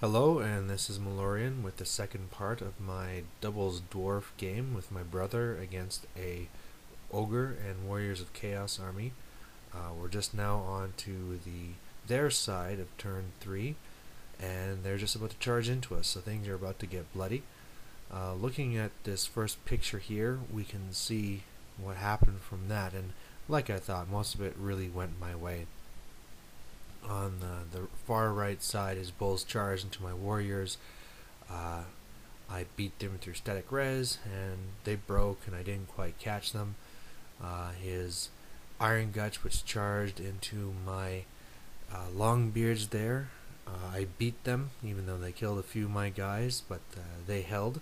Hello, and this is Malorian with the second part of my doubles dwarf game with my brother against a ogre and warriors of chaos army. We're just now on to their side of turn 3, and they're just about to charge into us, so things are about to get bloody. Looking at this first picture here, we can see what happened from that, and like I thought, most of it really went my way. On the far right side, his bulls charged into my warriors. I beat them through static res, and they broke, and I didn't quite catch them. His iron guts, which charged into my longbeards there, I beat them, even though they killed a few of my guys, but they held.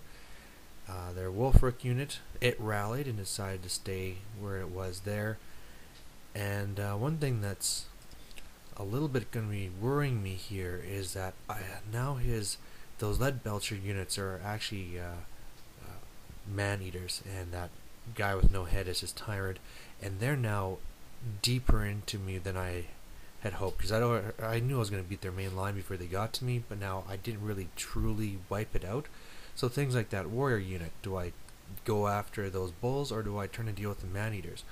Their WoC unit, it rallied and decided to stay where it was there. And one thing that's a little bit going to be worrying me here is that now those lead belcher units are actually man eaters, and that guy with no head is his tyrant, and they're now deeper into me than I had hoped, because I knew I was going to beat their main line before they got to me, but now I didn't really truly wipe it out. So things like that warrior unit, do I go after those bulls, or do I turn and deal with the man eaters?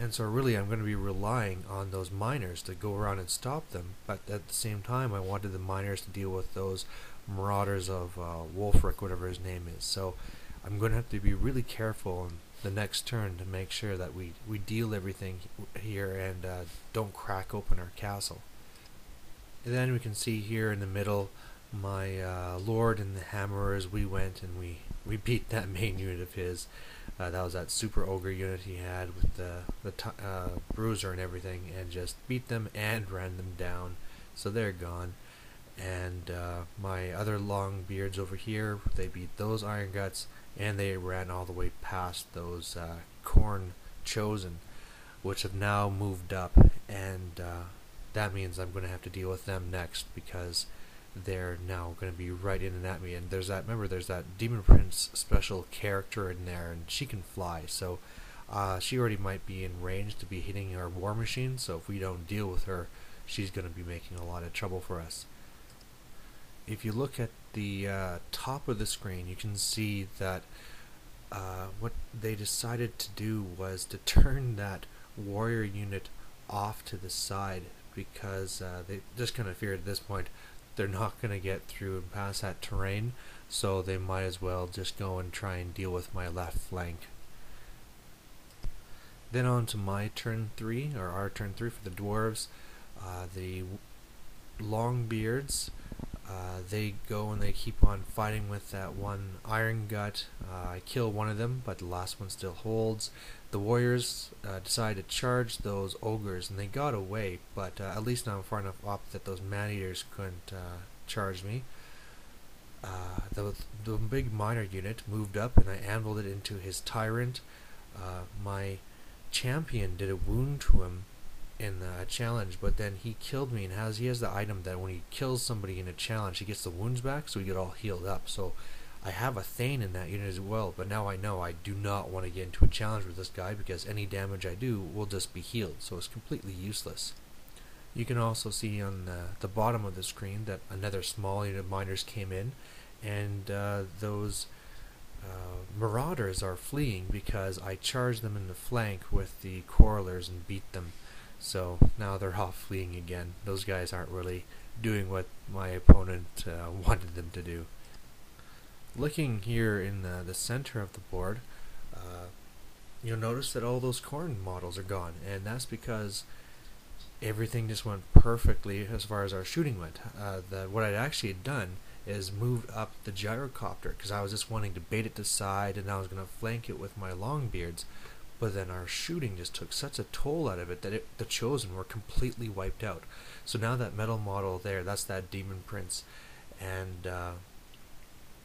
And so really I'm going to be relying on those miners to go around and stop them, but at the same time I wanted the miners to deal with those marauders of Wolfric, whatever his name is. So I'm going to have to be really careful on the next turn to make sure that we deal everything here and don't crack open our castle. And then we can see here in the middle my lord and the hammerers. We went and we beat that main unit of his. That was that super ogre unit he had with the bruiser and everything, and just beat them and ran them down. So they're gone. And my other long beards over here, they beat those iron guts, and they ran all the way past those corn chosen, which have now moved up, and that means I'm going to have to deal with them next, because they're now going to be right in and at me. And there's that Demon Prince special character in there, and she can fly, so she already might be in range to be hitting our war machine, so if we don't deal with her, she's going to be making a lot of trouble for us. If you look at the top of the screen, you can see that what they decided to do was to turn that warrior unit off to the side, because they just kind of feared at this point they're not going to get through and pass that terrain, so they might as well just go and try and deal with my left flank. Then on to my turn 3, or our turn 3 for the dwarves. The Longbeards, they go and they keep on fighting with that one iron gut. I kill one of them, but the last one still holds. The warriors decide to charge those ogres, and they got away, but at least now I'm far enough up that those man-eaters couldn't charge me. The big miner unit moved up, and I anviled it into his tyrant. My champion did a wound to him in the challenge, but then he killed me, and he has the item that when he kills somebody in a challenge, he gets the wounds back, so we get all healed up. So I have a Thane in that unit as well, but now I know I do not want to get into a challenge with this guy, because any damage I do will just be healed, so it's completely useless. You can also see on the bottom of the screen that another small unit of miners came in, and those marauders are fleeing because I charged them in the flank with the correlers and beat them. So now they're all fleeing again. Those guys aren't really doing what my opponent wanted them to do. Looking here in the center of the board, you'll notice that all those corn models are gone, and that's because everything just went perfectly as far as our shooting went. What I'd actually done is moved up the gyrocopter, because I was just wanting to bait it to side, and I was going to flank it with my longbeards. But then our shooting just took such a toll out of it that the chosen were completely wiped out. So now that metal model there, that's that Demon Prince, and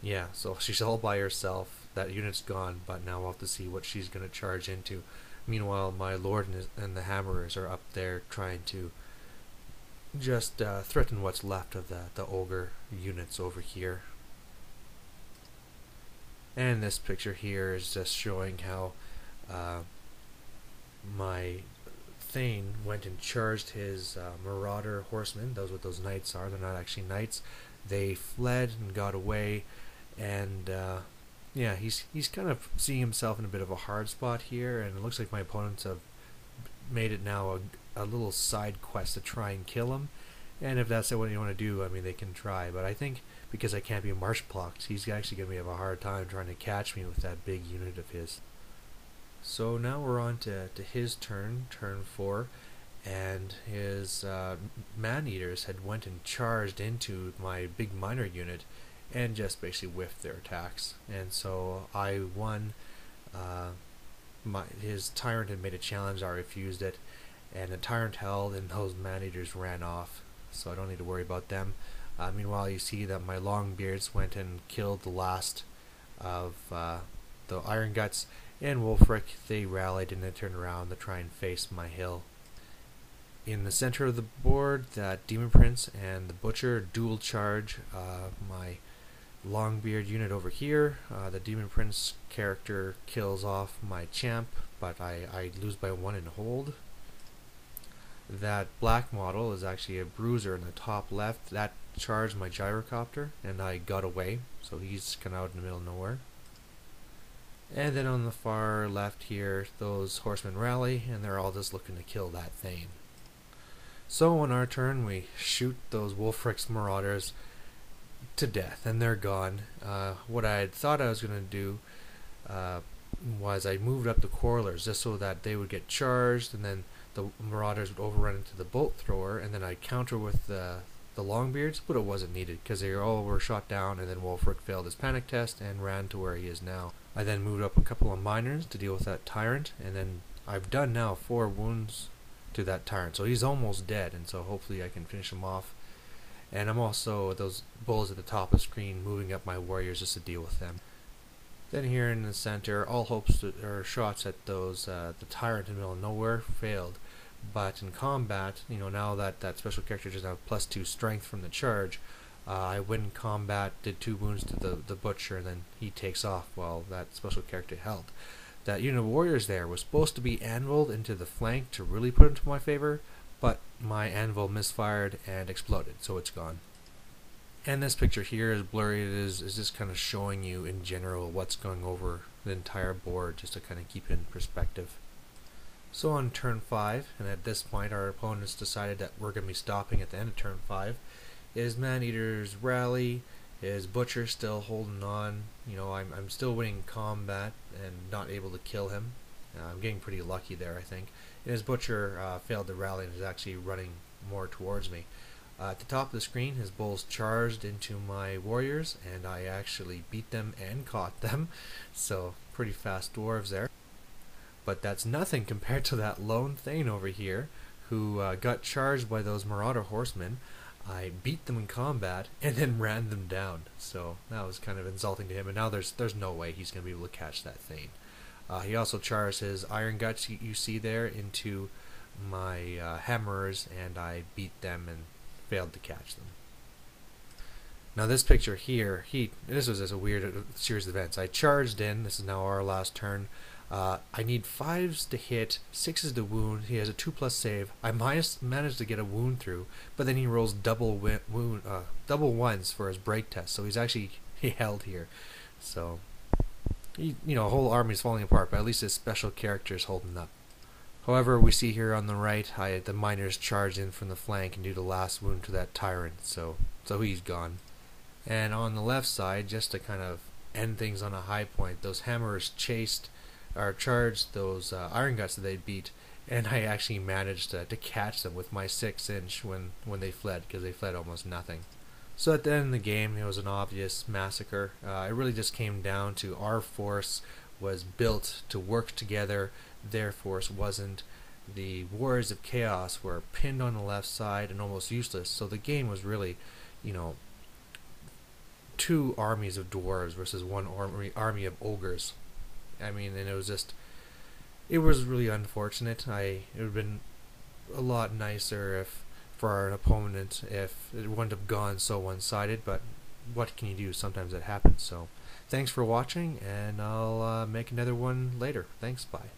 yeah, so she's all by herself. That unit's gone, but now we'll have to see what she's going to charge into. Meanwhile, my lord and the hammerers are up there trying to just threaten what's left of the ogre units over here. And this picture here is just showing how my Thane went and charged his marauder horsemen. Those what those knights are. They're not actually knights. They fled and got away, and yeah, he's kind of seeing himself in a bit of a hard spot here, and it looks like my opponents have made it now a little side quest to try and kill him. And if that's what you want to do, I mean, they can try. But I think because I can't be march blocked, he's actually going to have a hard time trying to catch me with that big unit of his. So now we're on to his turn 4, and his man-eaters had went and charged into my big miner unit and just basically whiffed their attacks. And so I won. His tyrant had made a challenge, I refused it, and the tyrant held and those man-eaters ran off, so I don't need to worry about them. Meanwhile, you see that my Longbeards went and killed the last of the Iron Guts, and Wulfric, they rallied and they turned around to try and face my hill. In the center of the board, that Demon Prince and the Butcher dual charge my Longbeard unit over here. The Demon Prince character kills off my champ, but I lose by 1 in hold. That black model is actually a bruiser in the top left. That charged my gyrocopter, and I got away, so he's kind of out in the middle of nowhere. And then on the far left here, those horsemen rally, and they're all just looking to kill that Thane. So on our turn, we shoot those Wulfric's marauders to death, and they're gone. What I had thought I was going to do was I moved up the Quarrelers just so that they would get charged, and then the marauders would overrun into the bolt thrower, and then I'd counter with the Longbeards, but it wasn't needed because they all were shot down, and then Wulfric failed his panic test and ran to where he is now. I then moved up a couple of miners to deal with that tyrant, and then I've done now 4 wounds to that tyrant, so he's almost dead, and so hopefully I can finish him off. And I'm also, those bulls at the top of the screen, moving up my warriors just to deal with them. Then here in the center, all hopes or shots at those the tyrant in the middle of nowhere failed. But in combat, you know, now that that special character just have +2 strength from the charge, I win combat, did 2 wounds to the butcher, and then he takes off while that special character held. That unit of warriors there was supposed to be anviled into the flank to really put into my favor, but my anvil misfired and exploded, so it's gone. And this picture here, as blurry it is just kind of showing you in general what's going over the entire board, just to kind of keep it in perspective. So on turn 5, and at this point our opponents decided that we're going to be stopping at the end of turn 5, his man-eaters rally, his butcher still holding on. You know, I'm still winning combat and not able to kill him. I'm getting pretty lucky there, I think. And his butcher failed to rally and is actually running more towards me. At the top of the screen, his bulls charged into my warriors, and I actually beat them and caught them. So pretty fast dwarves there. But that's nothing compared to that lone Thane over here, who got charged by those marauder horsemen. I beat them in combat and then ran them down. So that was kind of insulting to him, and now there's no way he's going to be able to catch that Thane. He also charged his Iron Guts you see there into my Hammerers, and I beat them and failed to catch them. Now this picture here, this was just a weird series of events. I charged in, this is now our last turn. I need 5s to hit, 6s to wound. He has a 2+ save. I managed to get a wound through, but then he rolls double 1s for his break test. So he held here. So, you know, whole army's falling apart, but at least his special character is holding up. However, we see here on the right, the miners charged in from the flank and do the last wound to that tyrant. So he's gone. And on the left side, just to kind of end things on a high point, those Hammerers charged those Iron Guts that they beat, and I actually managed to catch them with my 6-inch when they fled, because they fled almost nothing. So at the end of the game, it was an obvious massacre. It really just came down to our force was built to work together, their force wasn't. The Warriors of Chaos were pinned on the left side and almost useless, so the game was really, you know, 2 armies of dwarves versus 1 army of ogres. I mean, and it was really unfortunate. It would have been a lot nicer if, for an opponent, if it wouldn't have gone so one-sided, but what can you do? Sometimes it happens. So thanks for watching, and I'll make another one later. Thanks, bye.